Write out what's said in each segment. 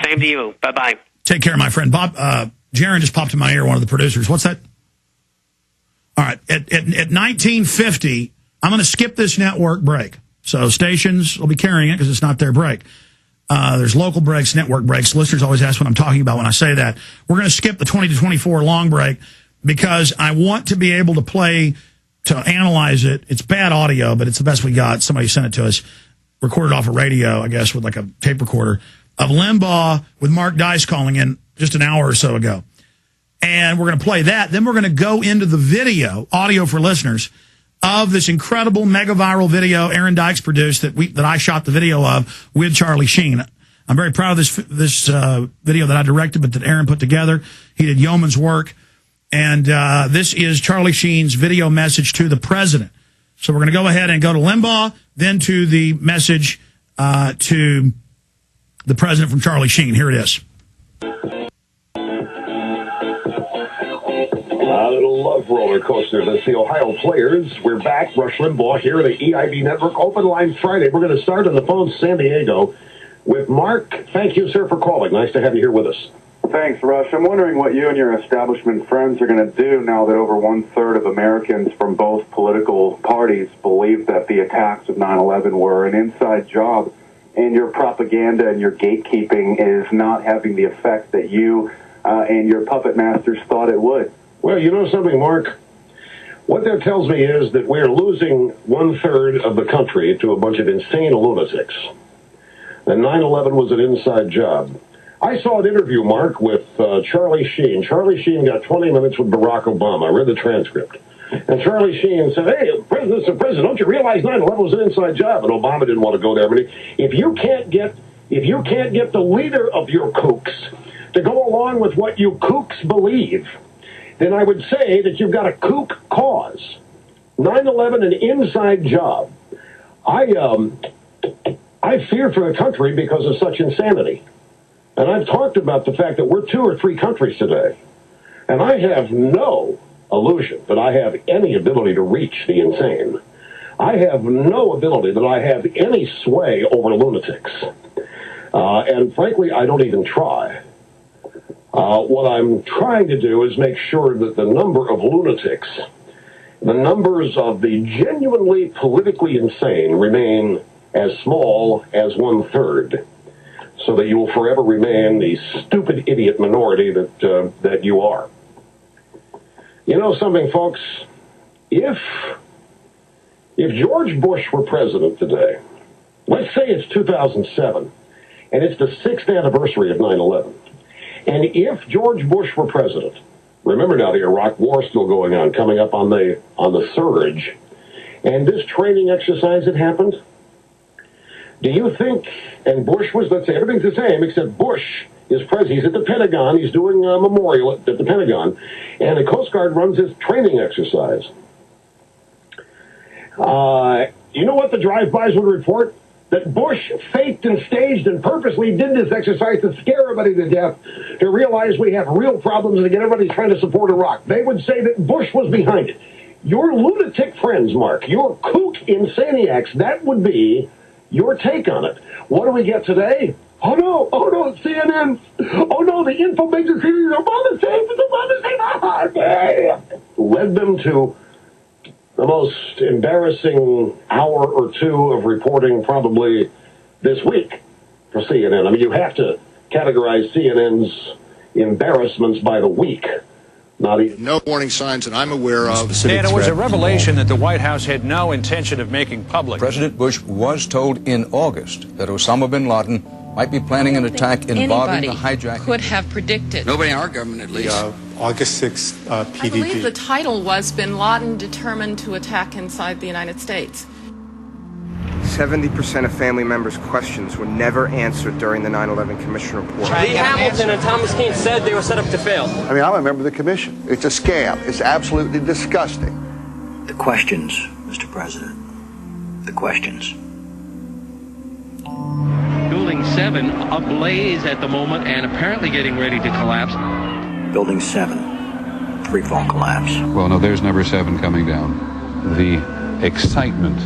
Same to you. Bye-bye. Take care, my friend. Bob, Jaron just popped in my ear, one of the producers. What's that? All right. At 1950, I'm going to skip this network break. So stations will be carrying it because it's not their break. There's local breaks, network breaks. Listeners always ask what I'm talking about when I say that. We're going to skip the 20 to 24 long break because I want to be able to play, to analyze it. It's bad audio, but it's the best we got. Somebody sent it to us, recorded off a radio, I guess, with like a tape recorder, of Limbaugh with Mark Dice calling in just an hour or so ago. And we're going to play that. Then we're going to go into the video, audio for listeners, of this incredible mega viral video Aaron Dykes produced that I shot the video of with Charlie Sheen. I'm very proud of this video that I directed, but that Aaron put together. He did yeoman's work. And this is Charlie Sheen's video message to the president. So we're going to go ahead and go to Limbaugh, then to the message to the president from Charlie Sheen. Here it is. A little love roller coaster. That's the Ohio Players. We're back. Rush Limbaugh here, the EIB Network. Open Line Friday. We're going to start on the phone, San Diego, with Mark. Thank you, sir, for calling. Nice to have you here with us. Thanks, Rush. I'm wondering what you and your establishment friends are going to do now that over one-third of Americans from both political parties believe that the attacks of 9/11 were an inside job, and your propaganda and your gatekeeping is not having the effect that you and your puppet masters thought it would. Well, you know something, Mark? What that tells me is that we're losing one-third of the country to a bunch of insane lunatics. And 9/11 was an inside job. I saw an interview, Mark, with Charlie Sheen. Charlie Sheen got 20 minutes with Barack Obama. I read the transcript. And Charlie Sheen said, hey, President, don't you realize 9/11 was an inside job? And Obama didn't want to go there. But if you can't get the leader of your kooks to go along with what you kooks believe, then I would say that you've got a kook cause. 9/11, an inside job. I fear for the country because of such insanity. And I've talked about the fact that we're 2 or 3 countries today. And I have no illusion that I have any ability to reach the insane. I have no ability that I have any sway over lunatics. And frankly, I don't even try. What I'm trying to do is make sure that the number of lunatics, the numbers of the genuinely politically insane remain as small as 1/3, so that you will forever remain the stupid idiot minority that you are. You know something, folks? If George Bush were president today, let's say it's 2007, and it's the 6th anniversary of 9/11, and if George Bush were president, remember now the Iraq War still going on, coming up on the surge, and this training exercise had happened, do you think, and Bush was, let's say everything's the same, except Bush is president, he's at the Pentagon, he's doing a memorial at the Pentagon, and the Coast Guard runs this training exercise. You know what the drive-bys would report? That Bush faked and staged and purposely did this exercise to scare everybody to death, to realize we have real problems and to get everybody trying to support Iraq. They would say that Bush was behind it. Your lunatic friends, Mark, your kook insaniacs, that would be your take on it. What do we get today? Oh no, CNN. Oh no, the info makers here, Obama saved, led them to the most embarrassing hour or 2 of reporting probably this week for CNN. I mean, you have to categorize CNN's embarrassments by the week. Not even. No warning signs that I'm aware of. And it was a revelation that the White House had no intention of making public. President Bush was told in August that Osama bin Laden might be planning an attack involving the hijacking. Could have predicted. Nobody in our government, at least. August 6th PDD. I believe the title was Bin Laden Determined to Attack Inside the United States. 70% of family members' questions were never answered during the 9/11 Commission report. Lee Hamilton and Thomas Keane said they were set up to fail. I mean, I'm a member of the commission. It's a scam. It's absolutely disgusting. The questions, Mr. President. The questions. Building 7 ablaze at the moment and apparently getting ready to collapse. Building 7, free fall collapse. Well, no, there's number 7 coming down. The excitement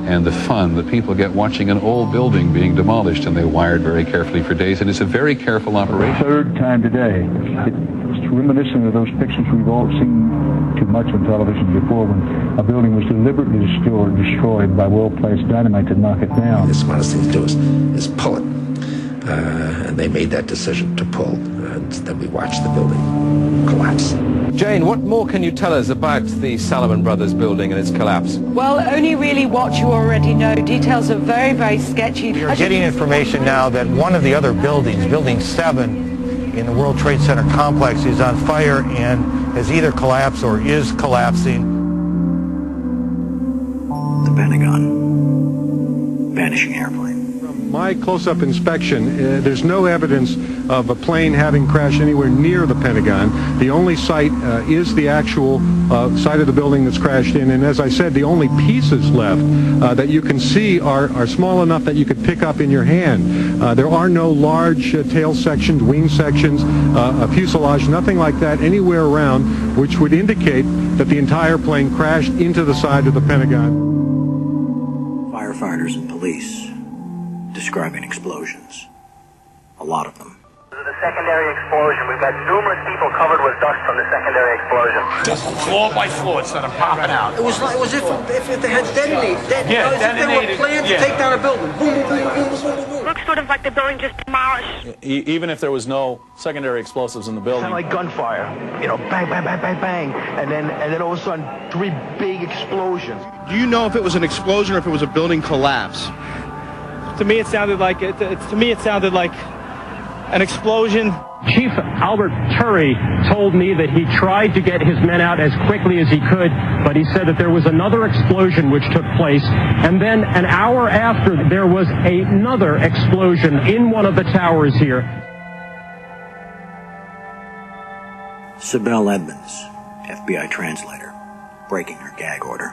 and the fun that people get watching an old building being demolished, and they wired very carefully for days, and it's a very careful operation. Third time today. It's reminiscent of those pictures we've all seen too much on television before, when a building was deliberately destroyed by well-placed dynamite to knock it down. The smartest thing to do is pull it. And they made that decision to pull, and then we watched the building collapse. Jane, what more can you tell us about the Salomon Brothers building and its collapse? Well, only really what you already know. Details are very, very sketchy. We're getting information now that one of the other buildings, Building 7 in the World Trade Center complex, is on fire and has either collapsed or is collapsing. The Pentagon. Vanishing airplane. My close-up inspection, there's no evidence of a plane having crashed anywhere near the Pentagon. The only site is the actual site of the building that's crashed in, and as I said, the only pieces left that you can see are small enough that you could pick up in your hand. There are no large tail sections, wing sections, a fuselage, nothing like that anywhere around, which would indicate that the entire plane crashed into the side of the Pentagon. Firefighters and police describing explosions. A lot of them. The secondary explosion. We've got numerous people covered with dust from the secondary explosion. Just floor by floor instead of popping out. It was like, it was if they had detonated. Yeah, detonated. If they were planned to take down a building. Boom, boom, boom, boom, boom, boom, boom. Looks sort of like the building just demolished. Even if there was no secondary explosives in the building. Kind of like gunfire. You know, bang, bang, bang, bang, bang. And then all of a sudden, 3 big explosions. Do you know if it was an explosion or if it was a building collapse? To me, it sounded like an explosion. Chief Albert Turry told me that he tried to get his men out as quickly as he could, but he said that there was another explosion which took place, and then an hour after there was another explosion in one of the towers here. Sibel Edmonds, FBI translator, breaking her gag order.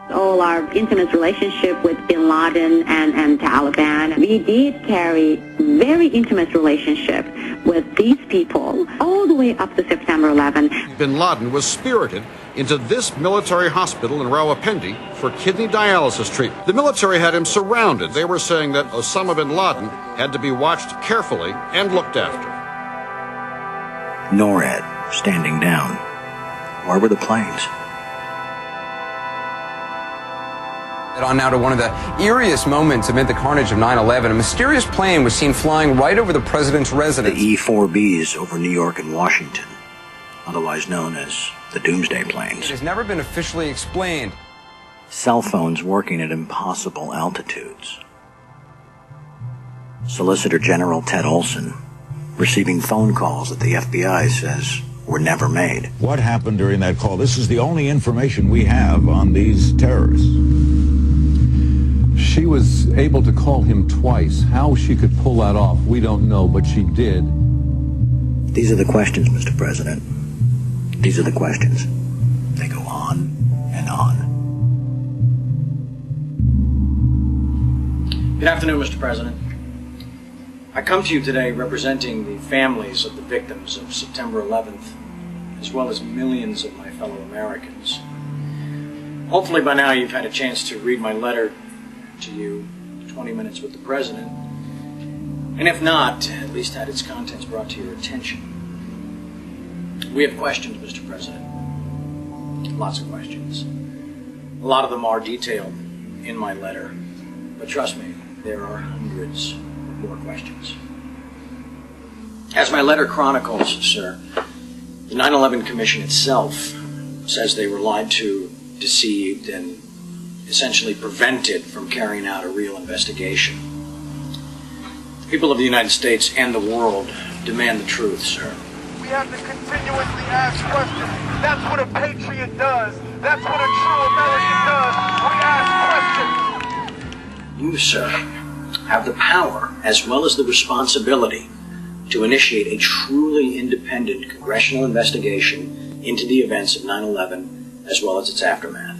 All our intimate relationship with bin Laden and Taliban. We did carry very intimate relationship with these people all the way up to September 11. Bin Laden was spirited into this military hospital in Rawalpindi for kidney dialysis treatment. The military had him surrounded. They were saying that Osama bin Laden had to be watched carefully and looked after. NORAD standing down. Where were the planes? On now to one of the eeriest moments amid the carnage of 9/11. A mysterious plane was seen flying right over the president's residence. The E-4Bs over New York and Washington, otherwise known as the Doomsday Planes. It has never been officially explained. Cell phones working at impossible altitudes. Solicitor General Ted Olson receiving phone calls that the FBI says were never made. What happened during that call? This is the only information we have on these terrorists. She was able to call him twice. How she could pull that off, we don't know, but she did. These are the questions, Mr. President. These are the questions. They go on and on. Good afternoon, Mr. President. I come to you today representing the families of the victims of September 11th, as well as millions of my fellow Americans. Hopefully by now you've had a chance to read my letter to you, 20 Minutes with the President, and if not, at least had its contents brought to your attention. We have questions, Mr. President. Lots of questions. A lot of them are detailed in my letter, but trust me, there are hundreds more questions. As my letter chronicles, sir, the 9/11 Commission itself says they were lied to, deceived, and essentially prevented from carrying out a real investigation. The people of the United States and the world demand the truth, sir. We have to continuously ask questions. That's what a patriot does. That's what a true American does. We ask questions. You, sir, have the power as well as the responsibility to initiate a truly independent congressional investigation into the events of 9/11 as well as its aftermath.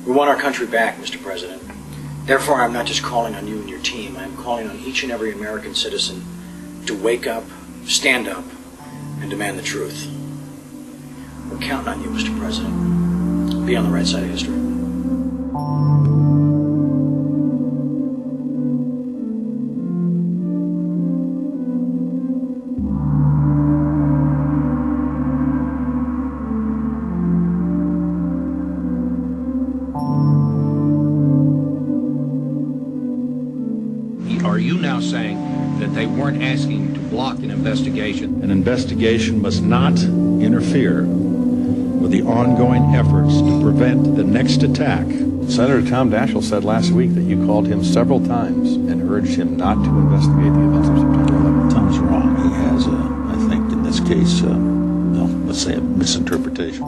We want our country back, Mr. President. Therefore, I'm not just calling on you and your team. I'm calling on each and every American citizen to wake up, stand up, and demand the truth. We're counting on you, Mr. President. Be on the right side of history. saying that they weren't asking to block an investigation. An investigation must not interfere with the ongoing efforts to prevent the next attack. Senator Tom Daschle said last week that you called him several times and urged him not to investigate the events of September 11th. Tom's wrong. He has, I think, in this case, let's say a misinterpretation.